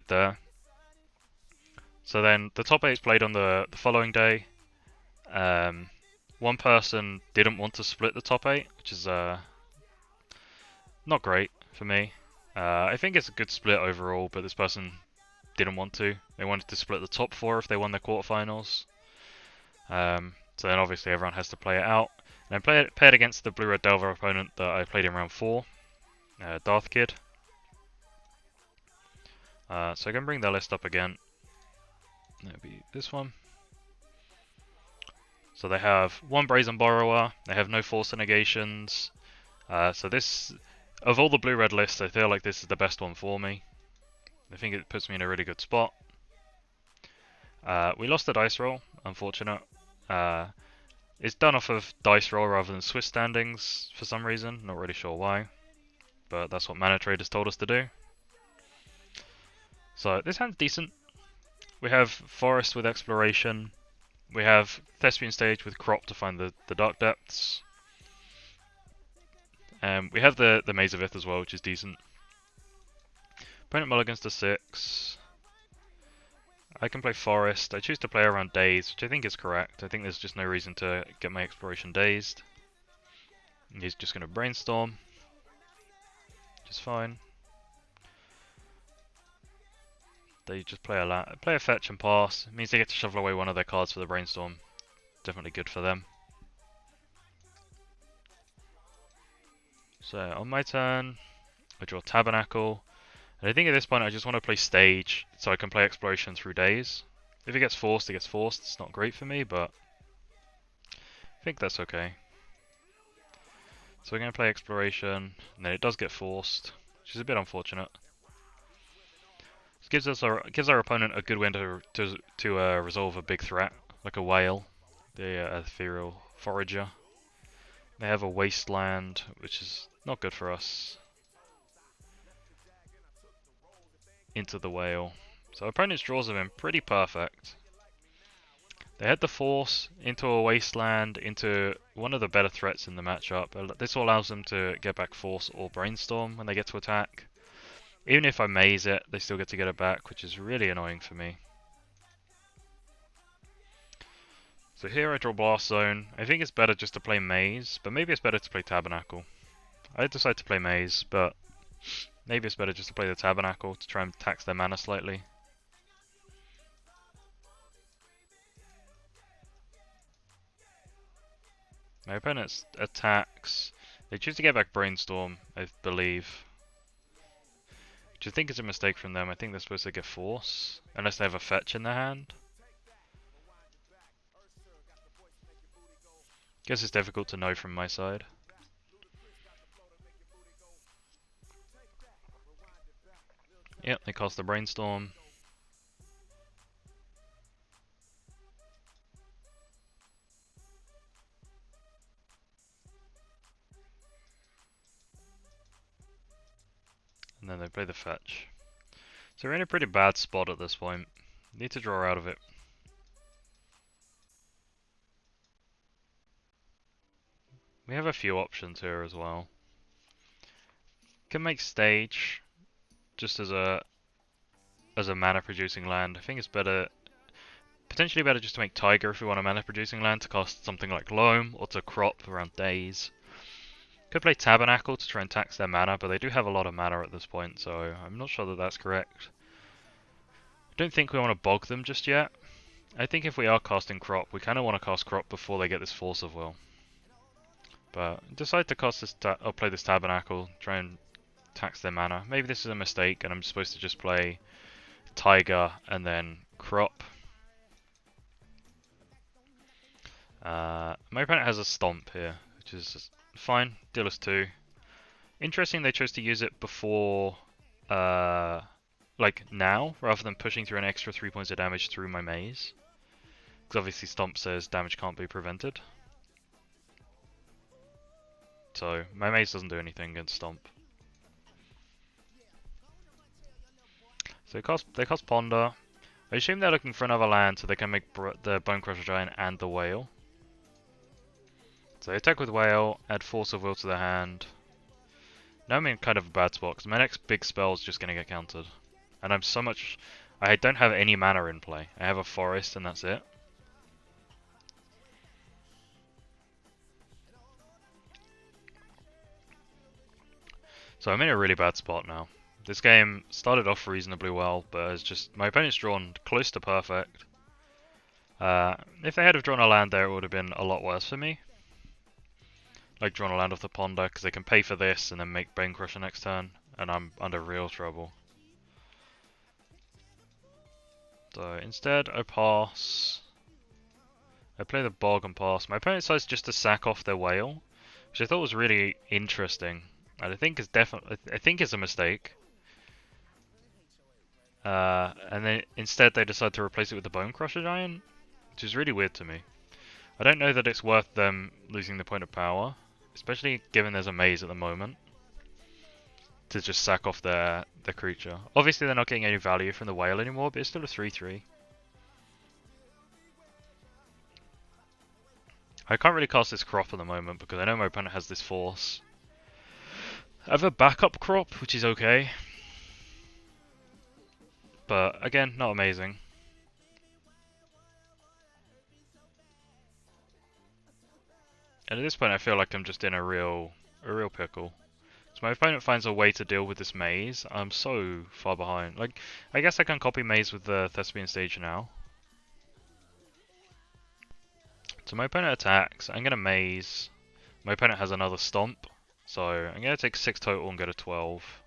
there. So then the top 8 played on the following day. One person didn't want to split the top 8, which is not great for me. I think it's a good split overall, but this person didn't want to. They wanted to split the top 4 if they won their quarterfinals. So then obviously everyone has to play it out. And then play it against the Blue-Red Delver opponent that I played in round 4, Darth Kid. So I can bring their list up again. That'll be this one. So they have one Brazen Borrower, they have no Force Negations. So this, of all the blue-red lists, I feel like this is the best one for me. I think it puts me in a really good spot. We lost the dice roll, unfortunate. It's done off of dice roll rather than Swiss standings for some reason, not really sure why. But that's what Manatraders told us to do. So this hand's decent. We have Forest with Exploration. We have Thespian Stage with Crop to find the Dark Depths. We have the Maze of Ith as well, which is decent. Opponent mulligans to 6. I can play Forest. I choose to play around Daze, which I think is correct. I think there's just no reason to get my Exploration dazed. And he's just going to Brainstorm, which is fine. They just play a fetch and pass. It means they get to shuffle away one of their cards for the Brainstorm. Definitely good for them. So on my turn, I draw Tabernacle. And I think at this point I just want to play Stage so I can play Exploration through Days. If it gets forced, it gets forced. It's not great for me, but I think that's okay. So we're going to play Exploration, and then it does get forced, which is a bit unfortunate. This gives our opponent a good window to resolve a big threat, like a whale, the Ethereal Forager. They have a Wasteland, which is not good for us. Into the whale. So opponent's draws have been pretty perfect. They had the Force into a Wasteland, into one of the better threats in the matchup. This allows them to get back Force or Brainstorm when they get to attack. Even if I maze it, they still get to get it back, which is really annoying for me. So here I draw Blast Zone. I think it's better just to play Maze, but maybe it's better to play Tabernacle. I decide to play Maze, but maybe it's better just to play the Tabernacle to try and tax their mana slightly. My opponent attacks. They choose to get back Brainstorm, I believe. Which I think is a mistake from them. I think they're supposed to get Force, unless they have a fetch in their hand. Guess it's difficult to know from my side. Yep, they cast the Brainstorm. And then they play the fetch. So we're in a pretty bad spot at this point. Need to draw out of it. We have a few options here as well. Can make Stage just as a mana producing land. I think it's better, potentially better just to make Tiger if we want a mana producing land to cast something like Loam, or to crop around Daze. Could play Tabernacle to try and tax their mana, but they do have a lot of mana at this point, so I'm not sure that that's correct. I don't think we want to bog them just yet. I think if we are casting Crop, we kind of want to cast Crop before they get this Force of Will. But decide to cast this or play this Tabernacle, try and tax their mana. Maybe this is a mistake and I'm supposed to just play Tiger and then Crop. My opponent has a Stomp here, which is fine. Deal us 2. Interesting they chose to use it before, like now, rather than pushing through an extra 3 points of damage through my maze. Because obviously Stomp says damage can't be prevented. So my maze doesn't do anything against Stomp. So they cast Ponder. I assume they're looking for another land so they can make the Bonecrusher Giant and the Whale. So they attack with Whale, add Force of Will to their hand. Now I'm in kind of a bad spot because my next big spell is just going to get countered. and I'm so much. I don't have any mana in play. I have a forest, and that's it. So I'm in a really bad spot now. This game started off reasonably well, but it's just my opponent's drawn close to perfect. If they had have drawn a land there, it would have been a lot worse for me. Like drawn a land off the ponder, because they can pay for this and then make Bone Crusher next turn, and I'm under real trouble. So instead, I pass. I play the bog and pass. My opponent decides just to sack off their whale, which I thought was really interesting. And I think it's a mistake. And then instead they decide to replace it with the Bone Crusher Giant, which is really weird to me. I don't know that it's worth them losing the point of power, especially given there's a maze at the moment, to just sack off their creature. Obviously they're not getting any value from the whale anymore, but it's still a 3/3. I can't really cast this crop at the moment because I know my opponent has this force. I have a backup crop, which is okay. But again, not amazing. And at this point I feel like I'm just in a real pickle. So my opponent finds a way to deal with this maze. I'm so far behind. Like, I guess I can copy maze with the Thespian stage now. So my opponent attacks. I'm gonna maze. My opponent has another stomp. So I'm gonna take 6 total and go to 12.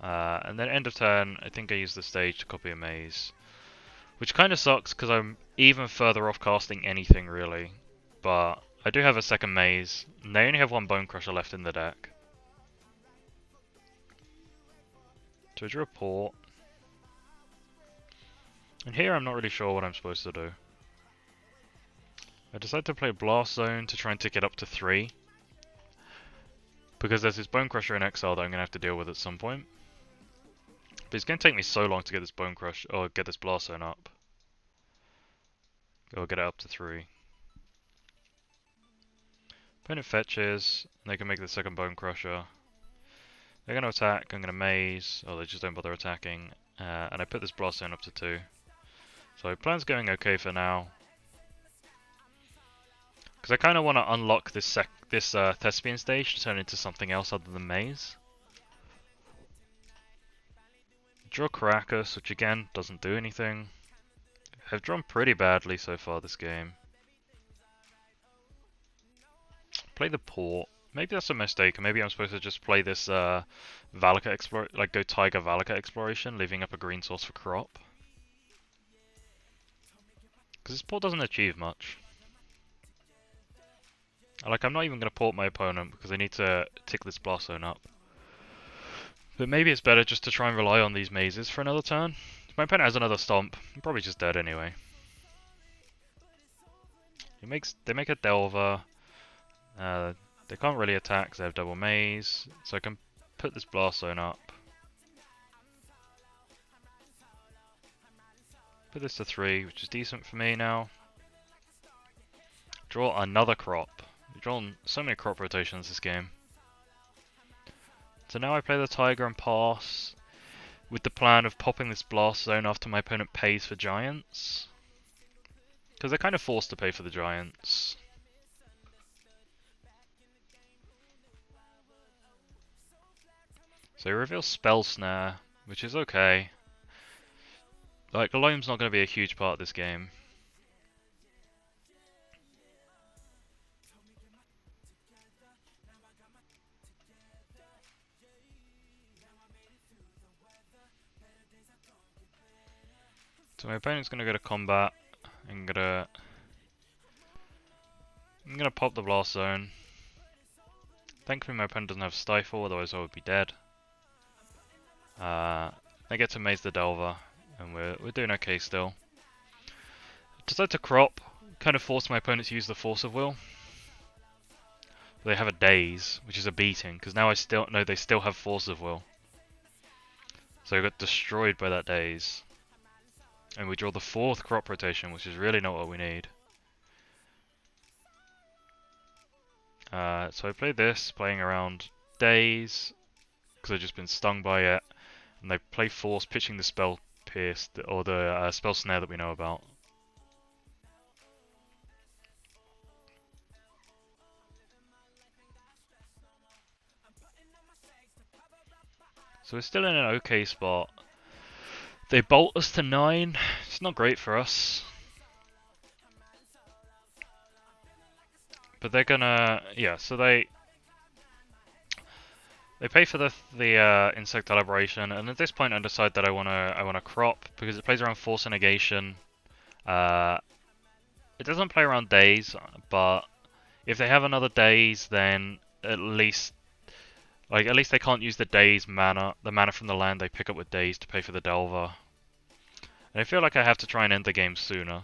And then end of turn, I think I use the stage to copy a maze. Which kind of sucks because I'm even further off casting anything really. But I do have a second maze, and they only have one Bone Crusher left in the deck. So I drew a port. And here I'm not really sure what I'm supposed to do. I decided to play Blast Zone to try and tick it up to 3. Because there's this Bone Crusher in exile that I'm going to have to deal with at some point. But it's going to take me so long to get this Bone Crush, or get this Blast Zone up. Or get it up to 3. Opponent fetches, and they can make the second Bone Crusher. They're going to attack, I'm going to maze, or they just don't bother attacking. And I put this Blast Zone up to 2. So plan's going okay for now. Because I kind of want to unlock this Thespian stage to turn into something else other than maze. Draw Caracas, which again doesn't do anything. I've drawn pretty badly so far this game. Play the port. Maybe that's a mistake. Maybe I'm supposed to just play this Valaka like go Tiger Valaka Exploration, leaving up a green source for crop. Because this port doesn't achieve much. Like, I'm not even going to port my opponent because I need to tick this Blast Zone up. But maybe it's better just to try and rely on these mazes for another turn. If my opponent has another stomp, I'm probably just dead anyway. They make a Delver. They can't really attack because they have double maze. So I can put this Blast Zone up. Put this to 3, which is decent for me now. Draw another crop. We've drawn so many crop rotations this game. So now I play the Tiger and pass, with the plan of popping this Blast Zone after my opponent pays for Giants. Because they're kind of forced to pay for the Giants. So he reveals Spell Snare, which is okay. Like, Loam's not going to be a huge part of this game. So my opponent's going to go to combat. I'm gonna pop the Blast Zone. Thankfully my opponent doesn't have Stifle, otherwise I would be dead. I get to maze the Delver, and we're doing okay still. Decide to crop, kind of force my opponent to use the Force of Will. They have a Daze, which is a beating, because now I still know they still have Force of Will. So I got destroyed by that Daze. And we draw the 4th crop rotation, which is really not what we need. So I played this, playing around Daze, because I've just been stung by it. And they play Force, pitching the Spell Pierce, or the Spell Snare that we know about. So we're still in an okay spot. They bolt us to 9. It's not great for us. But they're gonna... Yeah, so they pay for the insect elaboration, and at this point I decide that I wanna crop because it plays around Force and Negation. It doesn't play around Daze, but if they have another Daze, then at least they can't use the Daze mana, the mana from the land they pick up with Daze to pay for the Delver. And I feel like I have to try and end the game sooner.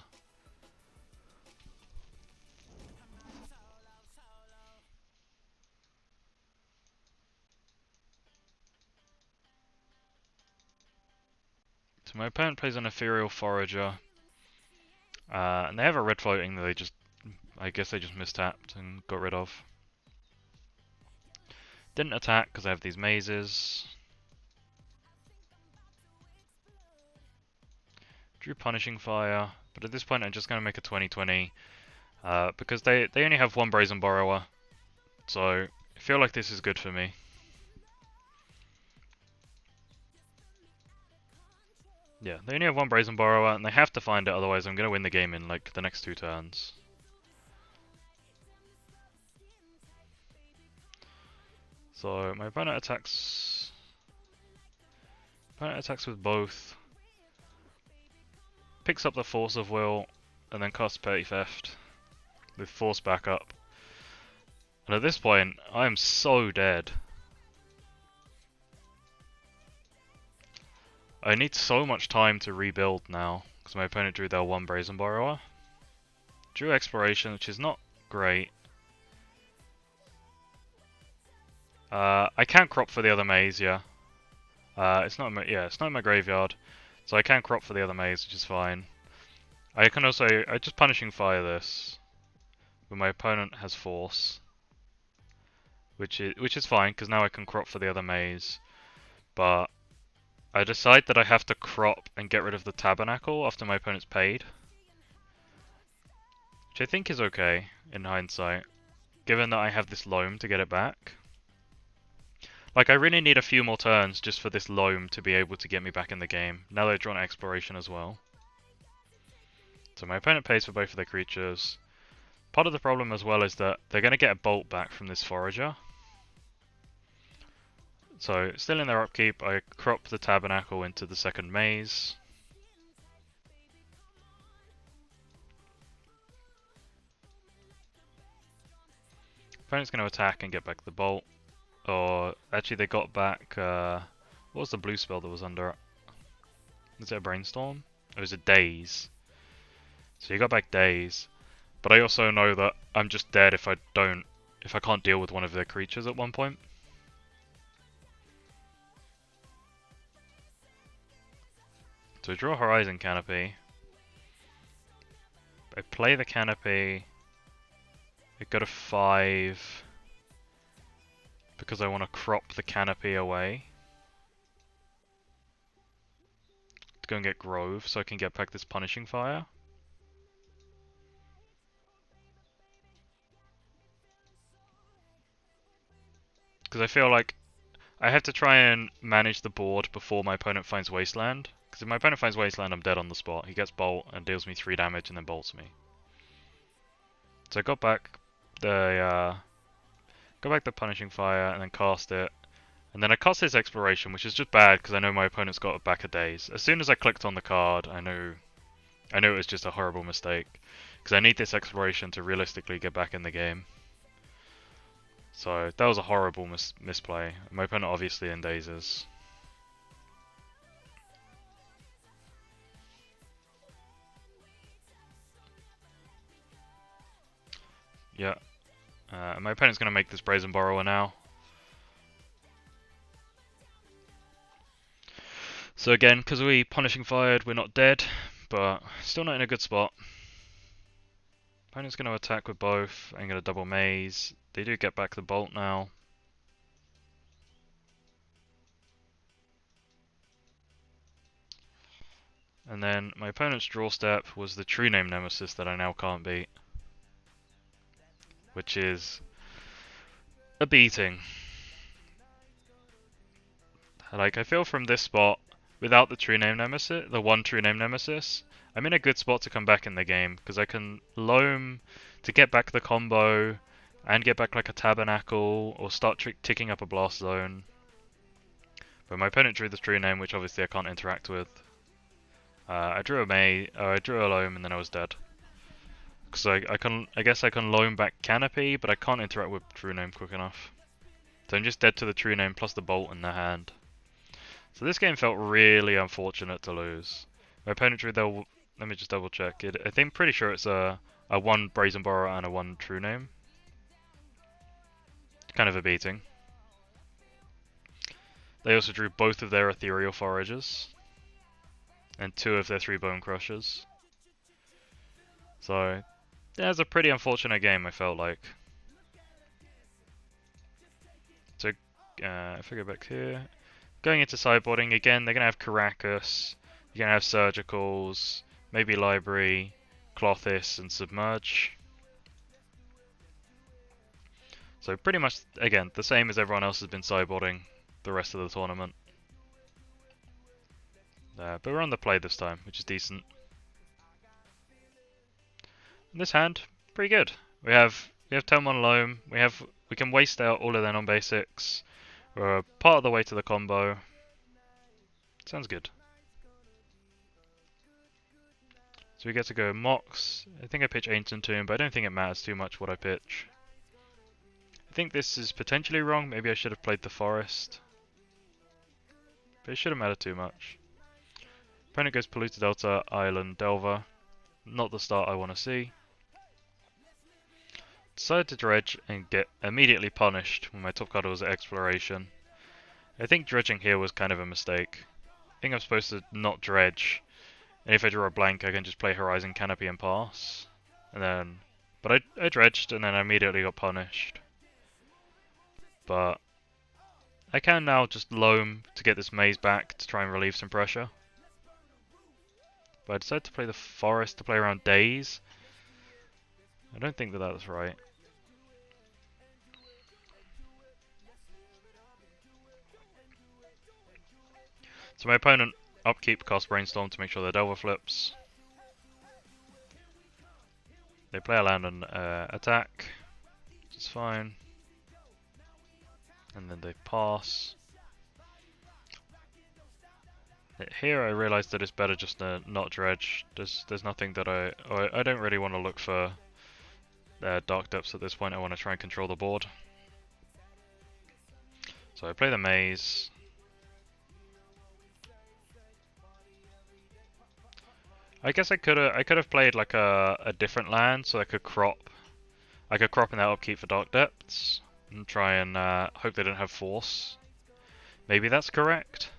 So my opponent plays an Ethereal Forager. And they have a red floating that I guess they just mistapped and got rid of. Didn't attack because I have these mazes. Drew Punishing Fire, but at this point I'm just going to make a 20/20 because they only have one Brazen Borrower, so I feel like this is good for me. Yeah, they only have one Brazen Borrower and they have to find it, otherwise I'm going to win the game in like the next 2 turns. So my opponent attacks with both. Picks up the Force of Will, and then casts Petty Theft with Force backup. And at this point, I am so dead. I need so much time to rebuild now, because my opponent drew their 1 Brazen Borrower. Drew Exploration, which is not great. I can crop for the other maze, yeah. It's not in my graveyard, so I can crop for the other maze, which is fine. I can also, I just Punishing Fire this, but my opponent has Force, which is fine because now I can crop for the other maze. But I decide that I have to crop and get rid of the Tabernacle after my opponent's paid, which I think is okay in hindsight, given that I have this Loam to get it back. Like, I really need a few more turns just for this Loam to be able to get me back in the game, now that I've drawn Exploration as well. So my opponent pays for both of their creatures. Part of the problem as well is that they're going to get a Bolt back from this Forager. So, still in their upkeep, I crop the Tabernacle into the second maze. Opponent's going to attack and get back the Bolt. Or, actually they got back, what was the blue spell that was under it? Was it a Brainstorm? Or was it Daze? So you got back Daze. But I also know that I'm just dead if I can't deal with one of their creatures at one point. So I draw Horizon Canopy. I play the Canopy. I go to 5 because I want to crop the Canopy away to go and get Grove so I can get back this Punishing Fire. Because I feel like I have to try and manage the board before my opponent finds Wasteland. Because if my opponent finds Wasteland, I'm dead on the spot. He gets Bolt and deals me 3 damage and then bolts me. So I got back the Punishing Fire and then cast it. And then I cast his Exploration, which is just bad because I know my opponent's got back a Daze. As soon as I clicked on the card, I knew it was just a horrible mistake. Because I need this Exploration to realistically get back in the game. So that was a horrible misplay. My opponent obviously in dazes. Yeah. My opponent's going to make this Brazen Borrower now. So again, because we Punishing Fired, we're not dead, but still not in a good spot. Opponent's going to attack with both. I'm going to double maze. They do get back the Bolt now. And then my opponent's draw step was the True Name Nemesis that I now can't beat. Which is a beating. Like, I feel from this spot, without the True Name Nemesis, the one True Name Nemesis, I'm in a good spot to come back in the game, because I can loam to get back the combo, and get back like a Tabernacle, or start ticking up a Blast Zone. But my opponent drew the True Name, which obviously I can't interact with. I drew a loam, and then I was dead. Because I guess I can loam back Canopy, but I can't interact with True Name quick enough. So I'm just dead to the True Name plus the Bolt in the hand. So this game felt really unfortunate to lose. My opponent drew their... Let me just double check. I think pretty sure it's a 1 Brazen Borrower and a 1 True Name. Kind of a beating. They also drew both of their Ethereal Foragers. And 2 of their 3 Bone Crushers. So, yeah, it was a pretty unfortunate game, I felt like. So, if I go back here... Going into sideboarding, again, they're going to have Caracas, you're going to have Surgicals, maybe Library, Clothis, and Submerge. So pretty much, again, the same as everyone else has been sideboarding the rest of the tournament. But we're on the play this time, which is decent. And this hand, pretty good. We have turn 1 Loam, we can waste out all of their non-basics. We're part of the way to the combo. Sounds good. So we get to go Mox. I think I pitch Ancient Tomb, but I don't think it matters too much what I pitch. I think this is potentially wrong. Maybe I should have played the Forest. But it shouldn't matter too much. Opponent goes Polluted Delta, Island, Delver. Not the start I want to see. Decided to dredge and get immediately punished when my top card was Exploration. I think dredging here was kind of a mistake. I think I'm supposed to not dredge. And if I draw a blank, I can just play Horizon Canopy and pass. But I dredged and then I immediately got punished. But I can now just loam to get this maze back to try and relieve some pressure. But I decided to play the Forest to play around Daze. I don't think that was right. So my opponent upkeep cast Brainstorm to make sure their Delver flips. They play a land and attack, which is fine. And then they pass. Here I realised that it's better just to not dredge. There's nothing that I don't really want to look for Dark Depths at this point. I want to try and control the board. So I play the Maze. I guess I could have played like a different land so I could crop in that upkeep for Dark Depths and try and hope they don't have Force. Maybe that's correct.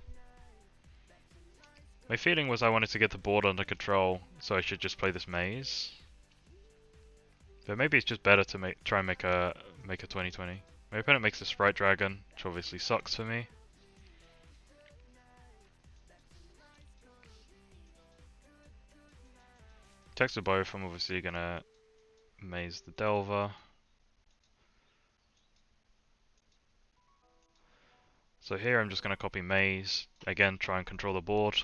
My feeling was I wanted to get the board under control, so I should just play this Maze. But maybe it's just better to try and make a 20/20. My opponent makes a Sprite Dragon, which obviously sucks for me. Text of both, I'm obviously gonna Maze the Delver. So here I'm just gonna copy Maze, again try and control the board.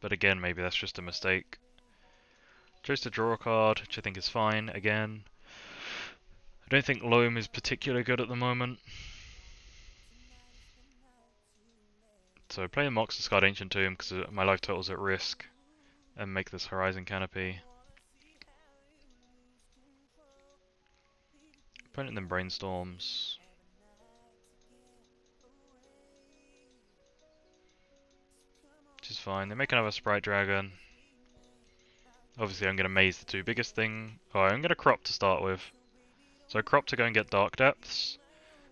But again, maybe that's just a mistake. Chose to draw a card, which I think is fine, again. I don't think Loam is particularly good at the moment. So play a Mox, discard Ancient Tomb because my life total's at risk. And make this Horizon Canopy. Opponent then Brainstorms. Which is fine. They make another Sprite Dragon. Obviously I'm going to maze the two biggest thing. Oh, I'm going to crop to start with. So I crop to go and get Dark Depths.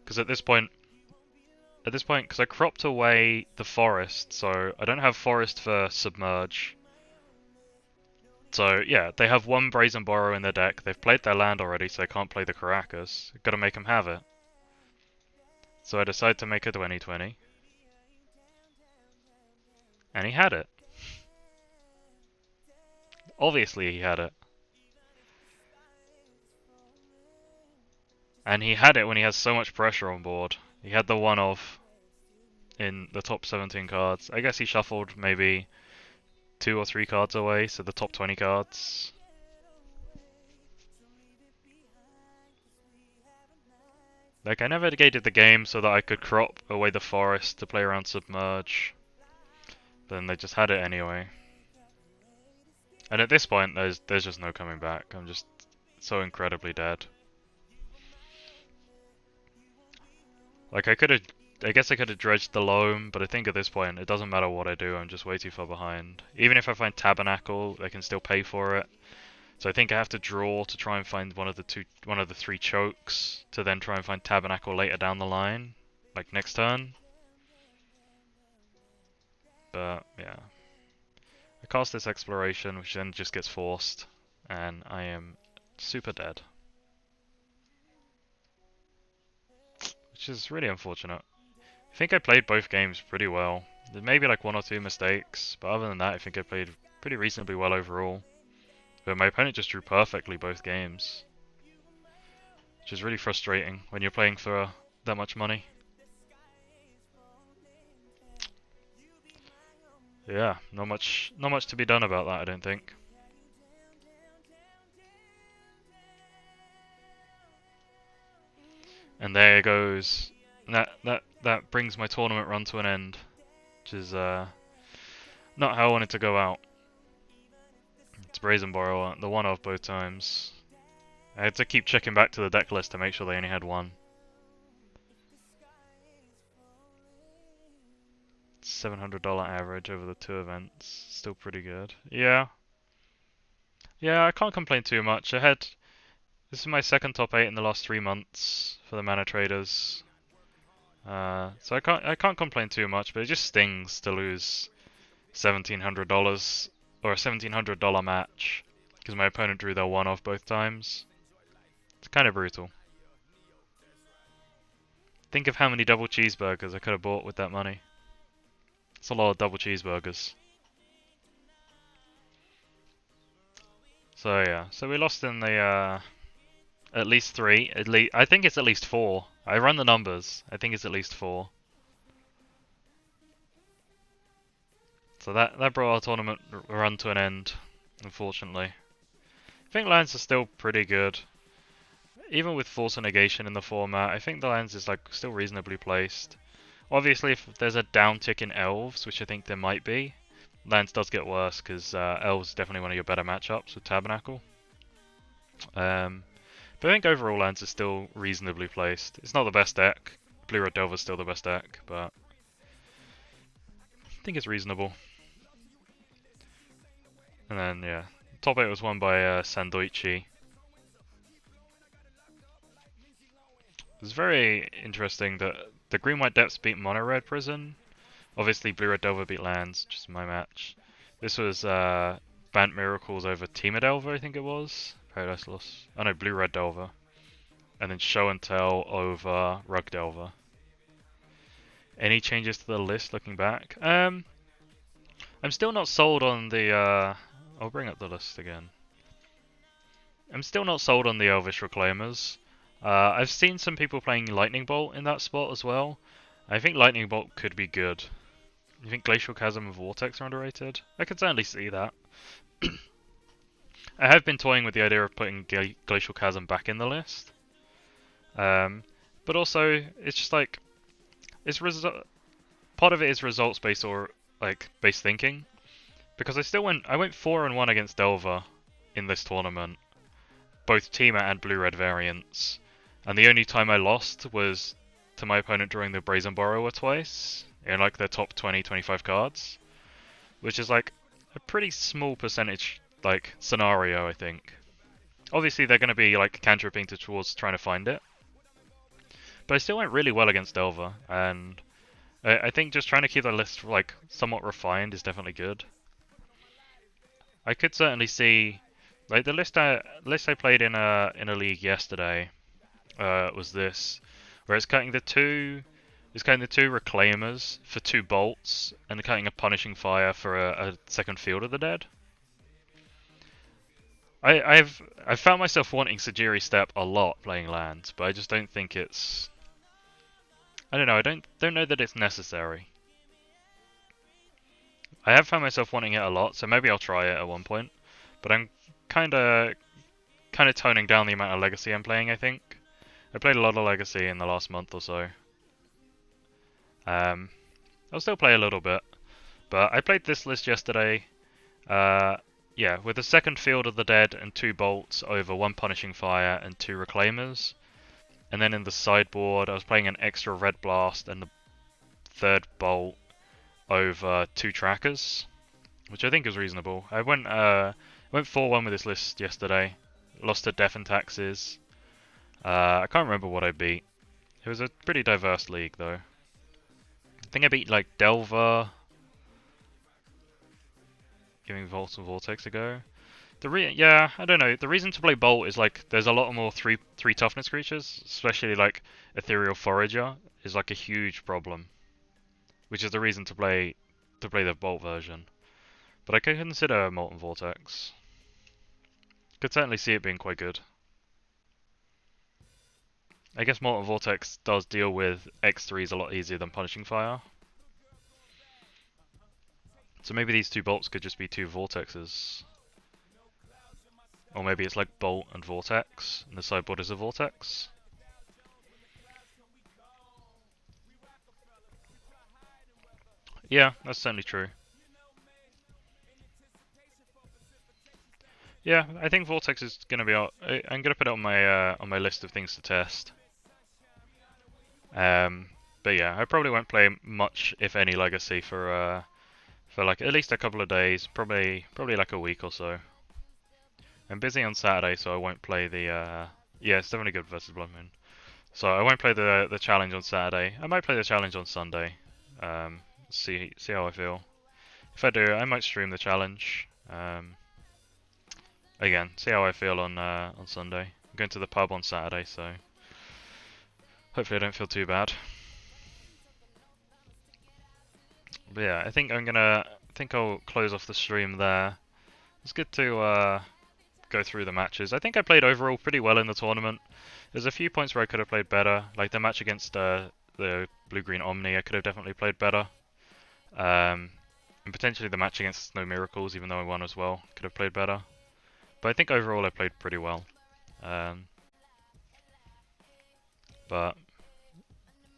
Because at this point, because I cropped away the Forest, so I don't have Forest for Submerge. So yeah, they have one Brazen Borrow in their deck. They've played their land already, so they can't play the Caracas. Gotta make them have it. So I decide to make a 20/20. And he had it. Obviously he had it. And he had it when he has so much pressure on board. He had the one-off in the top 17 cards. I guess he shuffled maybe 2 or 3 cards away, so the top 20 cards. Like, I navigated the game so that I could crop away the forest to play around Submerge. But then they just had it anyway. And at this point, there's just no coming back. I'm just so incredibly dead. Like, I guess I could have dredged the loam, but I think at this point, it doesn't matter what I do, I'm just way too far behind. Even if I find Tabernacle, I can still pay for it. So I think I have to draw to try and find one of the 3 chokes, to then try and find Tabernacle later down the line, like next turn. But, yeah. I cast this Exploration, which then just gets forced, and I am super dead. Which is really unfortunate. I think I played both games pretty well. There may be like 1 or 2 mistakes, but other than that I think I played pretty reasonably well overall. But my opponent just drew perfectly both games. Which is really frustrating when you're playing for that much money. Yeah, not much to be done about that, I don't think. And there goes. That brings my tournament run to an end, which is not how I wanted to go out. It's Brazen Borrower, the one-off both times. I had to keep checking back to the deck list to make sure they only had one. $700 average over the 2 events, still pretty good. Yeah. Yeah, I can't complain too much. This is my second top 8 in the last 3 months for the Manatraders. So I can't complain too much, but it just stings to lose $1,700 or a $1,700 match because my opponent drew their one-off both times. It's kind of brutal. Think of how many double cheeseburgers I could have bought with that money. It's a lot of double cheeseburgers. So yeah, so we lost in the at least 3. I think it's at least 4. I run the numbers. I think it's at least 4. So that brought our tournament run to an end, unfortunately. I think lands are still pretty good. Even with Force and Negation in the format, I think the lands is like still reasonably placed. Obviously, if there's a downtick in Elves, which I think there might be, lands does get worse because Elves is definitely one of your better matchups with Tabernacle. But I think overall lands is still reasonably placed. It's not the best deck. Blue Red Delver is still the best deck, but I think it's reasonable. And then yeah, top 8 was won by Sandoichi. It's very interesting that the Green-White Depths beat Mono-Red Prison. Obviously, Blue-Red Delver beat Lands, which is my match. This was Bant Miracles over Team Delver, I think it was. Paradise Lost. Oh no, Blue-Red Delver. And then Show and Tell over Rug Delver. Any changes to the list looking back? I'm still not sold on the... I'll bring up the list again. I'm still not sold on the Elvish Reclaimers. I've seen some people playing Lightning Bolt in that spot as well. I think Lightning Bolt could be good. You think Glacial Chasm and Vortex are underrated? I could certainly see that. I have been toying with the idea of putting Glacial Chasm back in the list. But also, it's just like... part of it is results based or like based thinking. Because I went 4-1 against Delver in this tournament. Both Teamer and Blue-Red variants. And the only time I lost was to my opponent drawing the Brazen Borrower twice, in like their top 20-25 cards. Which is like a pretty small percentage like scenario, I think. Obviously they're going to be like cantripping towards trying to find it. But I still went really well against Delver, and I think just trying to keep the list like somewhat refined is definitely good. I could certainly see... Like the list I played in a league yesterday was this, where it's cutting the is cutting the 2 Reclaimers for 2 bolts, and cutting a Punishing Fire for a second Field of the Dead. I've found myself wanting Sajiri Step a lot playing lands, but I just don't think it's... I don't know, I don't know that it's necessary. I have found myself wanting it a lot, so maybe I'll try it at one point. But I'm kinda toning down the amount of Legacy I'm playing, I think. I played a lot of Legacy in the last month or so. I'll still play a little bit, but I played this list yesterday. Yeah, with a second Field of the Dead and 2 bolts over 1 Punishing Fire and 2 Reclaimers. And then in the sideboard, I was playing an extra Red Blast and the 3rd bolt over 2 Trackers, which I think is reasonable. I went 4-1 with this list yesterday. Lost to Death and Taxes. I can't remember what I beat. It was a pretty diverse league, though. I think I beat, like, Delver, giving Volt and Vortex a go. Yeah, I don't know. The reason to play Bolt is, like, there's a lot more 3 toughness creatures, especially, like, Ethereal Forager is, like, a huge problem. Which is the reason to play the Bolt version. But I could consider Molten Vortex. Could certainly see it being quite good. I guess Molten Vortex does deal with X3s a lot easier than Punishing Fire. So maybe these 2 bolts could just be 2 Vortexes. Or maybe it's like Bolt and Vortex, and the sideboard is a Vortex. Yeah, that's certainly true. Yeah, I think Vortex is gonna be out. I'm gonna put it on my list of things to test. But yeah, I probably won't play much, if any, Legacy for like at least a couple of days, probably like a week or so. I'm busy on Saturday, so I won't play the. Yeah, it's definitely good versus Blood Moon. So I won't play the challenge on Saturday. I might play the challenge on Sunday. See how I feel. If I do, I might stream the challenge. Again, see how I feel on Sunday. I'm going to the pub on Saturday, so hopefully I don't feel too bad. But yeah, I think I'll close off the stream there. It's good to go through the matches. I think I played overall pretty well in the tournament. There's a few points where I could have played better, like the match against the Blue-Green Omni. I could have definitely played better. And potentially the match against Snow Miracles, even though I won as well, could have played better. But I think overall I played pretty well. But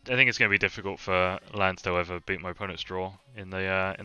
I think it's going to be difficult for Lance to ever beat my opponent's draw in the top